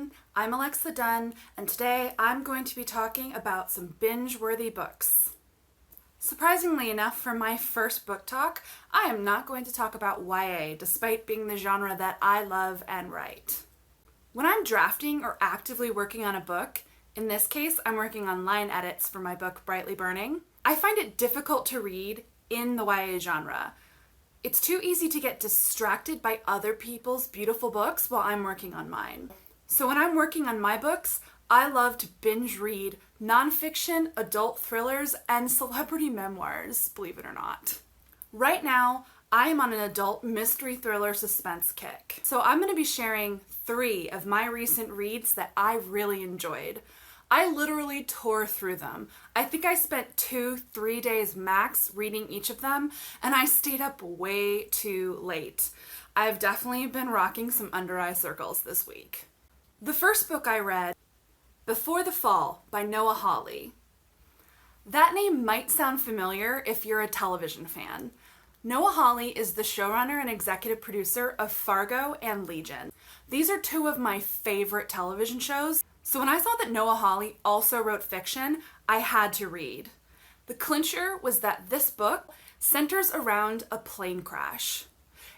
everyone, I'm Alexa Dunn, and today I'm going to be talking about some binge-worthy books. Surprisingly enough, for my first book talk, I am not going to talk about YA, despite being the genre that I love and write. When I'm drafting or actively working on a book, in this case I'm working on line edits for my book Brightly Burning, I find it difficult to read in the YA genre. It's too easy to get distracted by other people's beautiful books while I'm working on mine. So when I'm working on my books, I love to binge read nonfiction, adult thrillers, and celebrity memoirs, believe it or not. Right now, I am on an adult mystery thriller suspense kick. So I'm going to be sharing 3 of my recent reads that I really enjoyed. I literally tore through them. I think I spent 2-3 days max reading each of them, and I stayed up way too late. I've definitely been rocking some under-eye circles this week. The first book I read, Before the Fall by Noah Hawley. That name might sound familiar if you're a television fan. Noah Hawley is the showrunner and executive producer of Fargo and Legion. These are 2 of my favorite television shows. So when I saw that Noah Hawley also wrote fiction, I had to read. The clincher was that this book centers around a plane crash.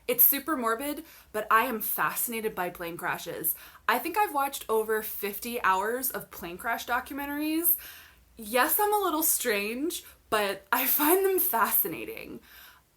It's super morbid, but I am fascinated by plane crashes. I think I've watched over 50 hours of plane crash documentaries. Yes, I'm a little strange, but I find them fascinating.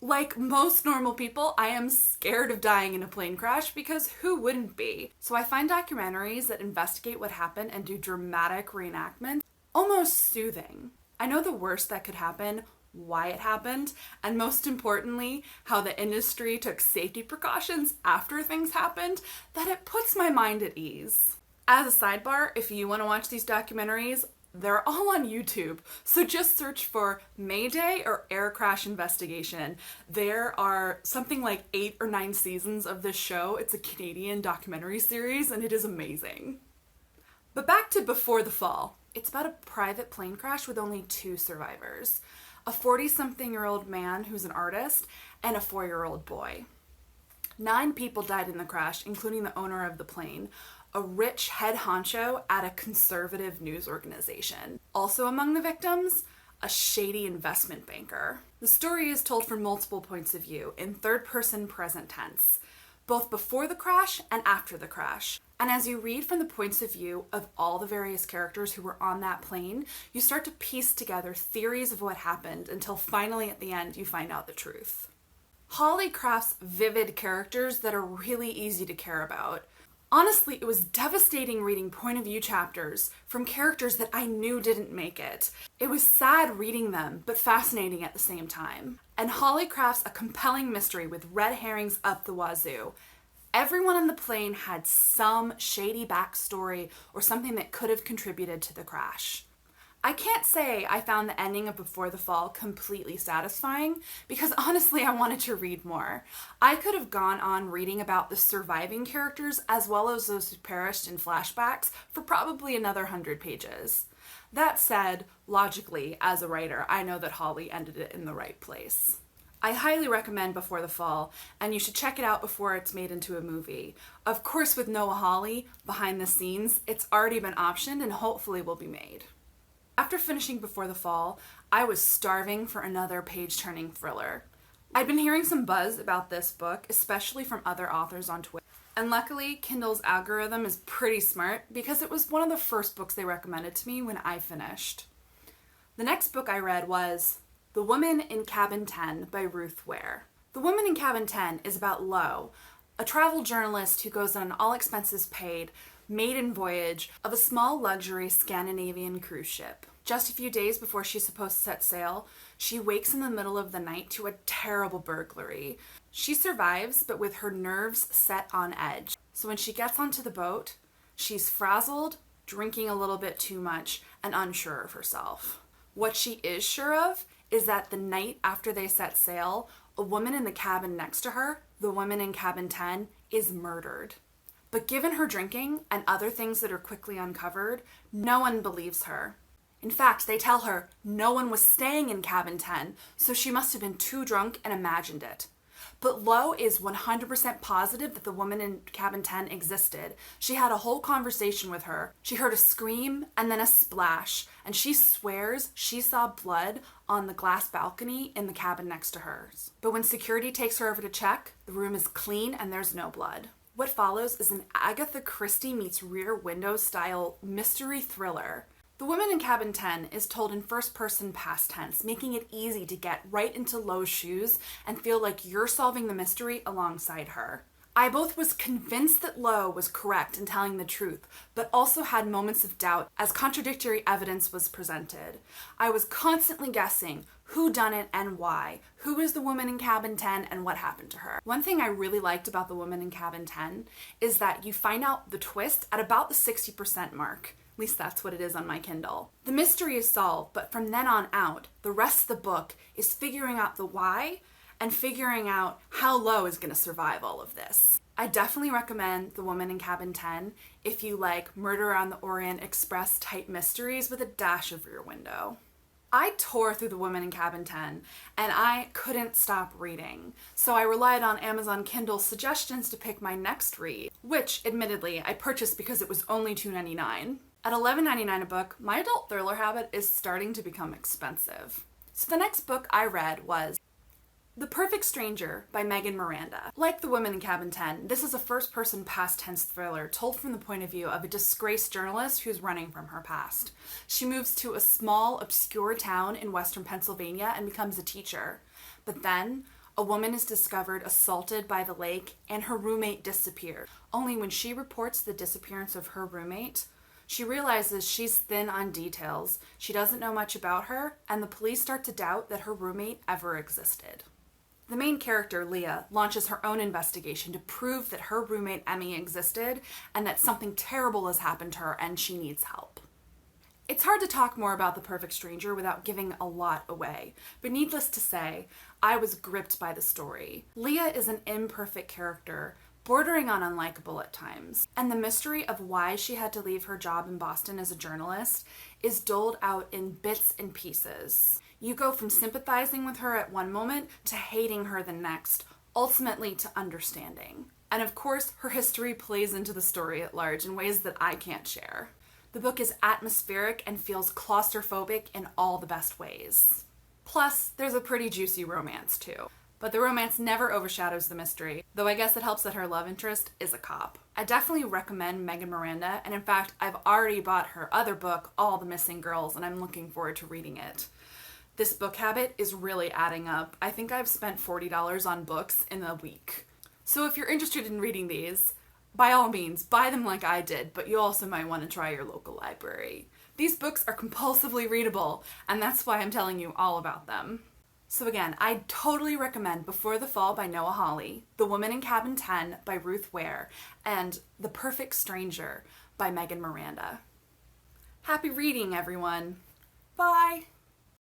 Like most normal people, I am scared of dying in a plane crash because who wouldn't be? So I find documentaries that investigate what happened and do dramatic reenactments almost soothing. I know the worst that could happen, why it happened, and most importantly, how the industry took safety precautions after things happened, that it puts my mind at ease. As a sidebar, if you want to watch these documentaries, they're all on YouTube, so just search for Mayday or Air Crash Investigation. There are something like 8 or 9 seasons of this show. It's a Canadian documentary series, and it is amazing. But back to Before the Fall. It's about a private plane crash with only 2 survivors. A 40-something-year-old man who's an artist, and a 4-year-old boy. 9 people died in the crash, including the owner of the plane, a rich head honcho at a conservative news organization. Also among the victims, a shady investment banker. The story is told from multiple points of view, in third-person present tense, both before the crash and after the crash. And as you read from the points of view of all the various characters who were on that plane, you start to piece together theories of what happened until finally at the end you find out the truth. Hawley crafts vivid characters that are really easy to care about. Honestly, it was devastating reading point of view chapters from characters that I knew didn't make it. It was sad reading them, but fascinating at the same time. And Hawley crafts a compelling mystery with red herrings up the wazoo. Everyone on the plane had some shady backstory or something that could have contributed to the crash. I can't say I found the ending of Before the Fall completely satisfying because honestly I wanted to read more. I could have gone on reading about the surviving characters as well as those who perished in flashbacks for probably another 100 pages. That said, logically, as a writer, I know that Hawley ended it in the right place. I highly recommend Before the Fall, and you should check it out before it's made into a movie. Of course, with Noah Hawley behind the scenes, it's already been optioned and hopefully will be made. After finishing Before the Fall, I was starving for another page-turning thriller. I'd been hearing some buzz about this book, especially from other authors on Twitter. And luckily, Kindle's algorithm is pretty smart because it was one of the first books they recommended to me when I finished. The next book I read was The Woman in Cabin 10 by Ruth Ware. The Woman in Cabin 10 is about Lo, a travel journalist who goes on an all-expenses-paid maiden voyage of a small luxury Scandinavian cruise ship. Just a few days before she's supposed to set sail, she wakes in the middle of the night to a terrible burglary. She survives, but with her nerves set on edge. So when she gets onto the boat, she's frazzled, drinking a little bit too much, and unsure of herself. What she is sure of is that the night after they set sail, a woman in the cabin next to her, the woman in cabin 10, is murdered. But given her drinking and other things that are quickly uncovered, no one believes her. In fact, they tell her no one was staying in cabin 10, so she must have been too drunk and imagined it. But Lo is 100% positive that the woman in cabin 10 existed. She had a whole conversation with her. She heard a scream and then a splash, and she swears she saw blood on the glass balcony in the cabin next to hers. But when security takes her over to check, the room is clean and there's no blood. What follows is an Agatha Christie meets Rear Window style mystery thriller. The woman in cabin 10 is told in first-person past tense, making it easy to get right into Lo's shoes and feel like you're solving the mystery alongside her. I both was convinced that Lo was correct in telling the truth, but also had moments of doubt as contradictory evidence was presented. I was constantly guessing who done it and why, who is the woman in cabin 10 and what happened to her. One thing I really liked about the woman in cabin 10 is that you find out the twist at about the 60% mark. At least that's what it is on my Kindle. The mystery is solved, but from then on out, the rest of the book is figuring out the why and figuring out how Lo is going to survive all of this. I definitely recommend The Woman in Cabin 10 if you like Murder on the Orient Express type mysteries with a dash of Rear Window. I tore through The Woman in Cabin 10 and I couldn't stop reading, so I relied on Amazon Kindle suggestions to pick my next read, which, admittedly, I purchased because it was only $2.99. At $11.99 a book, my adult thriller habit is starting to become expensive. So the next book I read was The Perfect Stranger by Miranda. Like The Woman in Cabin 10, this is a first-person past tense thriller told from the point of view of a disgraced journalist who's running from her past. She moves to a small, obscure town in western Pennsylvania and becomes a teacher. But then, a woman is discovered assaulted by the lake and her roommate disappeared. Only when she reports the disappearance of her roommate, she realizes she's thin on details, she doesn't know much about her, and the police start to doubt that her roommate ever existed. The main character, Leah, launches her own investigation to prove that her roommate Emmy existed and that something terrible has happened to her and she needs help. It's hard to talk more about The Perfect Stranger without giving a lot away, but needless to say, I was gripped by the story. Leah is an imperfect character, bordering on unlikable at times, and the mystery of why she had to leave her job in Boston as a journalist is doled out in bits and pieces. You go from sympathizing with her at one moment to hating her the next, ultimately to understanding. And of course, her history plays into the story at large in ways that I can't share. The book is atmospheric and feels claustrophobic in all the best ways. Plus, there's a pretty juicy romance too. But the romance never overshadows the mystery, though I guess it helps that her love interest is a cop. I definitely recommend Miranda, and in fact, I've already bought her other book, All the Missing Girls, and I'm looking forward to reading it. This book habit is really adding up. I think I've spent $40 on books in a week. So if you're interested in reading these, by all means, buy them like I did, but you also might want to try your local library. These books are compulsively readable, and that's why I'm telling you all about them. So again, I totally recommend Before the Fall by Noah Hawley, The Woman in Cabin 10 by Ruth Ware, and The Perfect Stranger by Miranda. Happy reading, everyone. Bye!